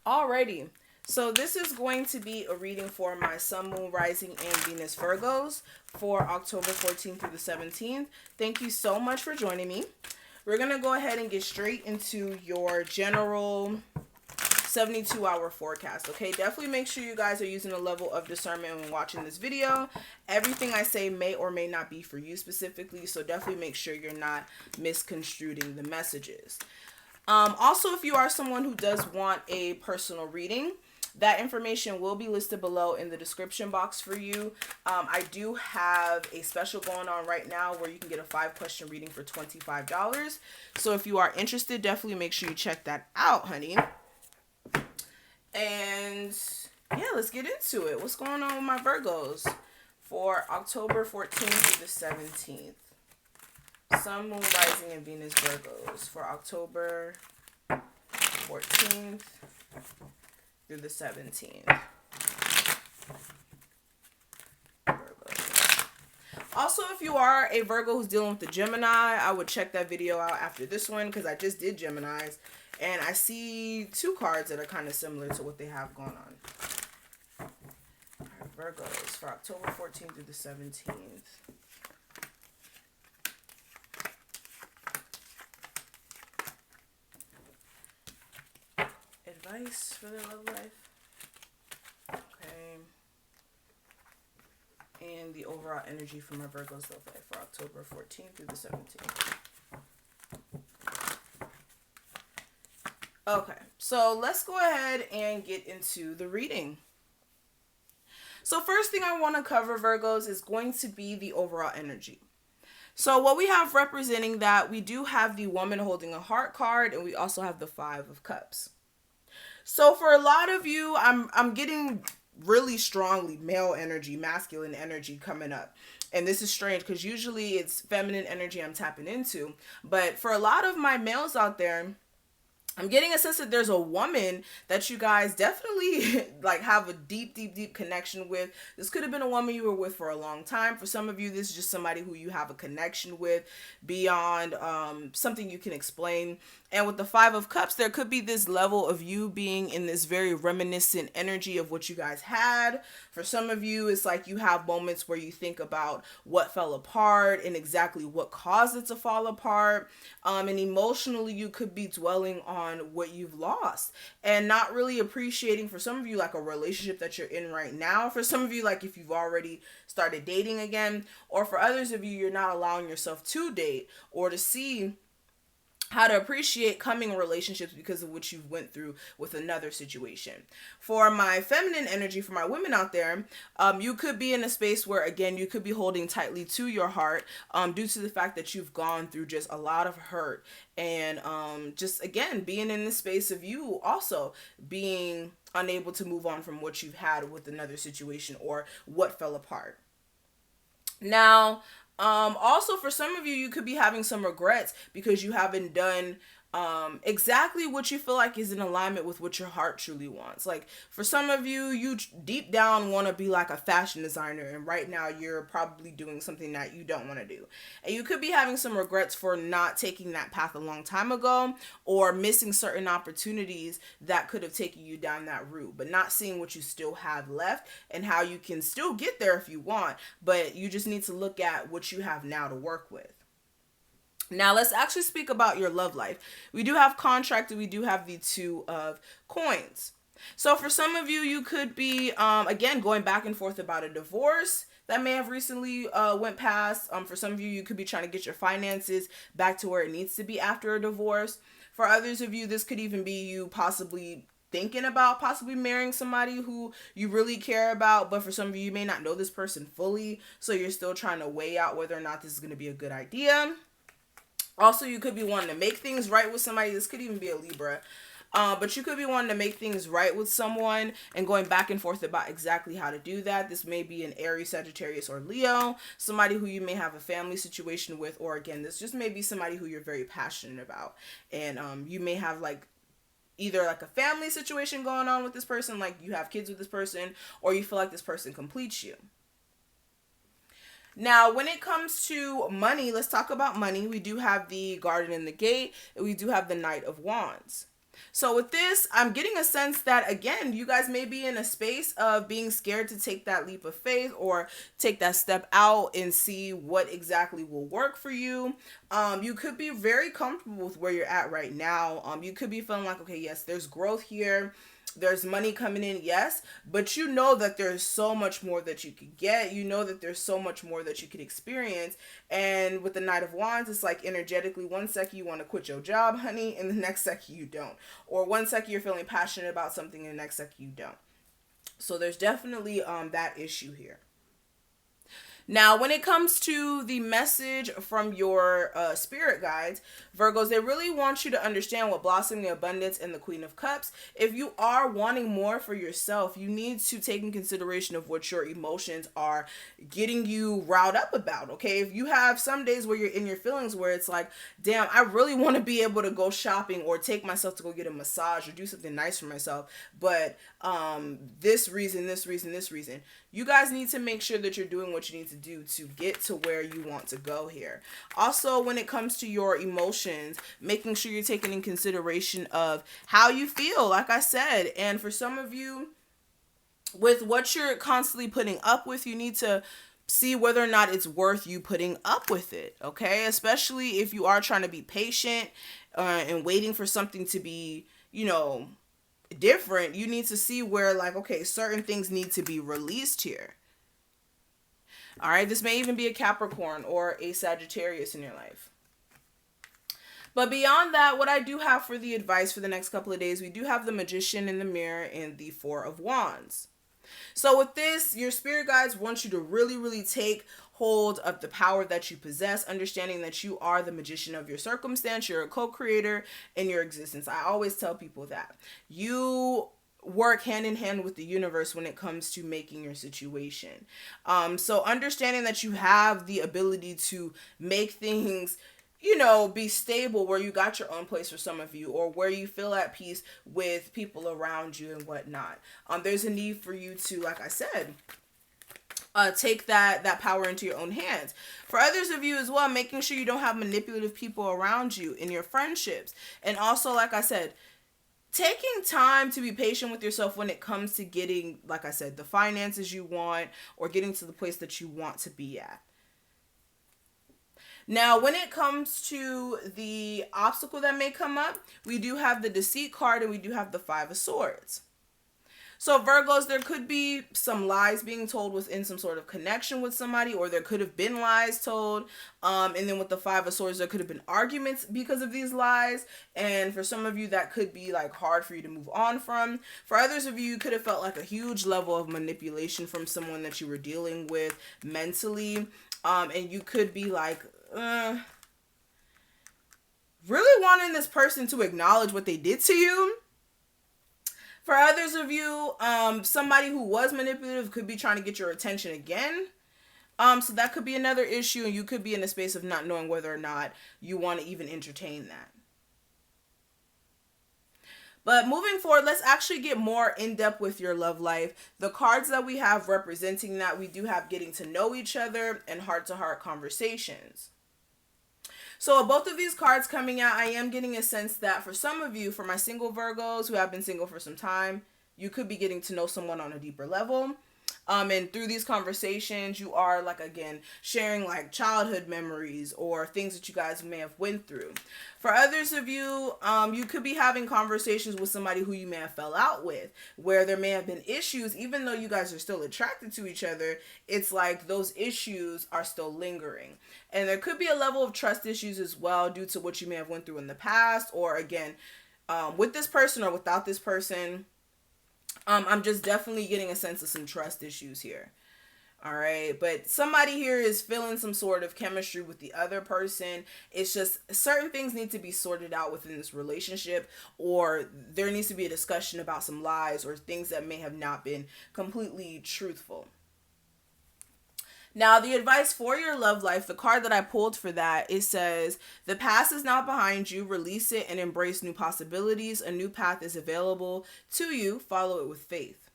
Alrighty, so this is going to be a reading for my Sun, Moon, Rising, and Venus Virgos for October 14th through the 17th. Thank you so much for joining me. We're going to go ahead and get straight into your general 72-hour forecast, okay? Definitely make sure you guys are using a level of discernment when watching this video. Everything I say may or may not be for you specifically, so definitely make sure you're not misconstruing the messages. Also, if you are someone who does want a personal reading, that information will be listed below in the description box for you. I do have a special going on right now where you can get a 5-question reading for $25. So if you are interested, definitely make sure you check that out, honey. And yeah, let's get into it. What's going on with my Virgos for October 14th through the 17th? Sun, Moon, Rising, and Venus Virgos for October 14th through the 17th. Virgo. Also, if you are a Virgo who's dealing with the Gemini, I would check that video out after this one because I just did Geminis. And I see 2 cards that are kind of similar to what they have going on. All right, Virgos for October 14th through the 17th. Advice for their love life. Okay. And the overall energy for my Virgos love life for October 14th through the 17th. Okay, so let's go ahead and get into the reading. So first thing I want to cover, Virgos, is going to be the overall energy. So what we have representing that, we do have the woman holding a heart card, and we also have the 5 of cups. So for a lot of you, I'm getting really strongly male energy, masculine energy coming up. And this is strange because usually it's feminine energy I'm tapping into. But for a lot of my males out there, I'm getting a sense that there's a woman that you guys definitely like have a deep connection with. This could have been a woman you were with for a long time. For some of you, this is just somebody who you have a connection with beyond something you can explain. And with the 5 of Cups, there could be this level of you being in this very reminiscent energy of what you guys had. For some of you, it's like you have moments where you think about what fell apart and exactly what caused it to fall apart. And emotionally, you could be dwelling on what you've lost and not really appreciating, for some of you, like a relationship that you're in right now. For some of you, like if you've already started dating again, or for others of you, you're not allowing yourself to date or to see how to appreciate coming relationships because of what you've went through with another situation. For my feminine energy, for my women out there, you could be in a space where, again, you could be holding tightly to your heart due to the fact that you've gone through just a lot of hurt and just, again, being in the space of you also being unable to move on from what you've had with another situation or what fell apart. Now, also for some of you, you could be having some regrets because you haven't done exactly what you feel like is in alignment with what your heart truly wants. Like for some of you, you deep down want to be like a fashion designer, and right now you're probably doing something that you don't want to do. And you could be having some regrets for not taking that path a long time ago or missing certain opportunities that could have taken you down that route, but not seeing what you still have left and how you can still get there if you want, but you just need to look at what you have now to work with. Now, let's actually speak about your love life. We do have contract and we do have the 2 of coins. So for some of you, you could be, again, going back and forth about a divorce that may have recently went past. For some of you, you could be trying to get your finances back to where it needs to be after a divorce. For others of you, this could even be you possibly thinking about possibly marrying somebody who you really care about, but for some of you, you may not know this person fully, so you're still trying to weigh out whether or not this is going to be a good idea. Also, you could be wanting to make things right with somebody. This could even be a Libra. But you could be wanting to make things right with someone and going back and forth about exactly how to do that. This may be an Aries, Sagittarius, or Leo. Somebody who you may have a family situation with. Or again, this just may be somebody who you're very passionate about. And you may have like either like a family situation going on with this person, like you have kids with this person, or you feel like this person completes you. Now, when it comes to money, let's talk about money. We do have the Garden in the Gate, and we do have the Knight of Wands. So with this, I'm getting a sense that, again, you guys may be in a space of being scared to take that leap of faith or take that step out and see what exactly will work for you. You could be very comfortable with where you're at right now. You could be feeling like, okay, yes, there's growth here. There's money coming in, yes, but you know that there's so much more that you could get. You know that there's so much more that you could experience. And with the Knight of Wands, it's like energetically, one second you want to quit your job, honey, and the next second you don't. Or one second you're feeling passionate about something, and the next second you don't. So there's definitely that issue here. Now, when it comes to the message from your spirit guides, Virgos, they really want you to understand what blossoming abundance and the Queen of Cups. If you are wanting more for yourself, you need to take in consideration of what your emotions are getting you riled up about, okay? If you have some days where you're in your feelings where it's like, damn, I really want to be able to go shopping or take myself to go get a massage or do something nice for myself, but this reason, you guys need to make sure that you're doing what you need to do to get to where you want to go here. Also, when it comes to your emotions, making sure you're taking in consideration of how you feel, like I said. And for some of you, with what you're constantly putting up with, you need to see whether or not it's worth you putting up with it, okay? Especially if you are trying to be patient and waiting for something to be, different. You need to see where, like, okay, certain things need to be released here. All right, this may even be a Capricorn or a Sagittarius in your life. But beyond that, what I do have for the advice for the next couple of days, we do have the Magician in the Mirror and the Four of Wands. So with this, your spirit guides want you to really, really take hold of the power that you possess, understanding that you are the magician of your circumstance. You're a co-creator in your existence. I always tell people that. You work hand in hand with the universe when it comes to making your situation. So understanding that you have the ability to make things be stable, where you got your own place for some of you, or where you feel at peace with people around you and whatnot. There's a need for you to, like I said, take that power into your own hands. For others of you as well, making sure you don't have manipulative people around you in your friendships. And also, like I said, taking time to be patient with yourself when it comes to getting, like I said, the finances you want or getting to the place that you want to be at. Now, when it comes to the obstacle that may come up, we do have the Deceit card and we do have the Five of Swords. So Virgos, there could be some lies being told within some sort of connection with somebody, or there could have been lies told. And then with the Five of Swords, there could have been arguments because of these lies. And for some of you, that could be like hard for you to move on from. For others of you, you could have felt like a huge level of manipulation from someone that you were dealing with mentally. And you could be like, really wanting this person to acknowledge what they did to you. For others of you, somebody who was manipulative could be trying to get your attention again. So that could be another issue, and you could be in a space of not knowing whether or not you want to even entertain that. But moving forward, let's actually get more in depth with your love life. The cards that we have representing that, we do have getting to know each other and heart-to-heart conversations. So both of these cards coming out, I am getting a sense that for some of you, for my single Virgos who have been single for some time, you could be getting to know someone on a deeper level. And through these conversations, you are, like, again, sharing like childhood memories or things that you guys may have went through. For others of you, you could be having conversations with somebody who you may have fell out with, where there may have been issues. Even though you guys are still attracted to each other, it's like those issues are still lingering. And there could be a level of trust issues as well due to what you may have went through in the past, or again, with this person or without this person. I'm just definitely getting a sense of some trust issues here. All right. But somebody here is feeling some sort of chemistry with the other person. It's just certain things need to be sorted out within this relationship, or there needs to be a discussion about some lies or things that may have not been completely truthful. Now, the advice for your love life, the card that I pulled for that, it says, the past is not behind you. Release it and embrace new possibilities. A new path is available to you. Follow it with faith.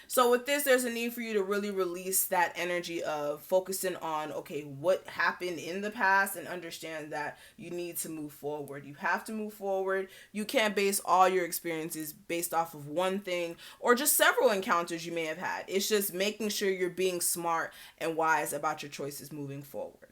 So with this, there's a need for you to really release that energy of focusing on, okay, what happened in the past, and understand that you need to move forward. You have to move forward. You can't base all your experiences based off of one thing or just several encounters you may have had. It's just making sure you're being smart and wise about your choices moving forward.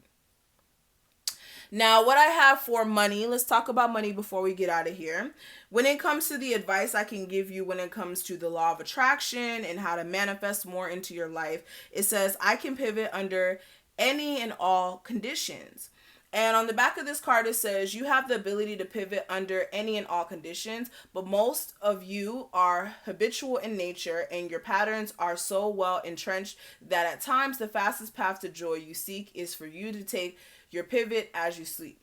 Now, what I have for money, let's talk about money before we get out of here. When it comes to the advice I can give you when it comes to the law of attraction and how to manifest more into your life, it says, I can pivot under any and all conditions. And on the back of this card, it says you have the ability to pivot under any and all conditions, but most of you are habitual in nature and your patterns are so well entrenched that at times the fastest path to joy you seek is for you to take your pivot as you sleep.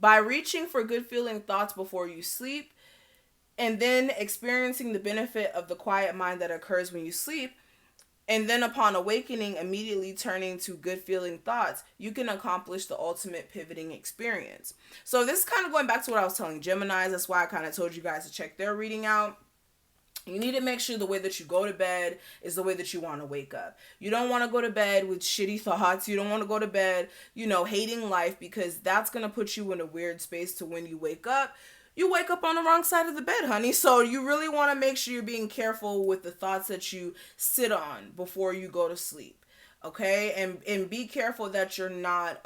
By reaching for good feeling thoughts before you sleep and then experiencing the benefit of the quiet mind that occurs when you sleep, and then upon awakening, immediately turning to good feeling thoughts, you can accomplish the ultimate pivoting experience. So this is kind of going back to what I was telling Geminis. That's why I kind of told you guys to check their reading out. You need to make sure the way that you go to bed is the way that you want to wake up. You don't want to go to bed with shitty thoughts. You don't want to go to bed, hating life, because that's going to put you in a weird space to when you wake up on the wrong side of the bed, honey. So you really want to make sure you're being careful with the thoughts that you sit on before you go to sleep. Okay, and be careful that you're not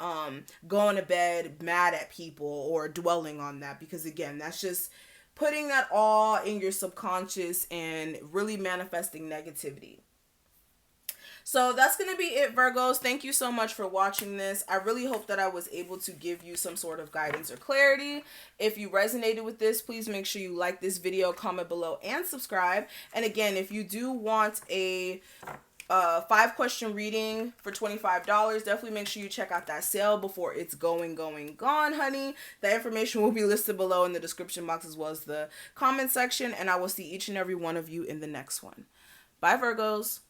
going to bed mad at people or dwelling on that, because again, that's just putting that all in your subconscious and really manifesting negativity. So that's going to be it, Virgos. Thank you so much for watching this. I really hope that I was able to give you some sort of guidance or clarity. If you resonated with this, please make sure you like this video, comment below, and subscribe. And again, if you do want a 5-question reading for $25, definitely make sure you check out that sale before it's gone, honey. The information will be listed below in the description box as well as the comment section, and I will see each and every one of you in the next one. Bye, Virgos.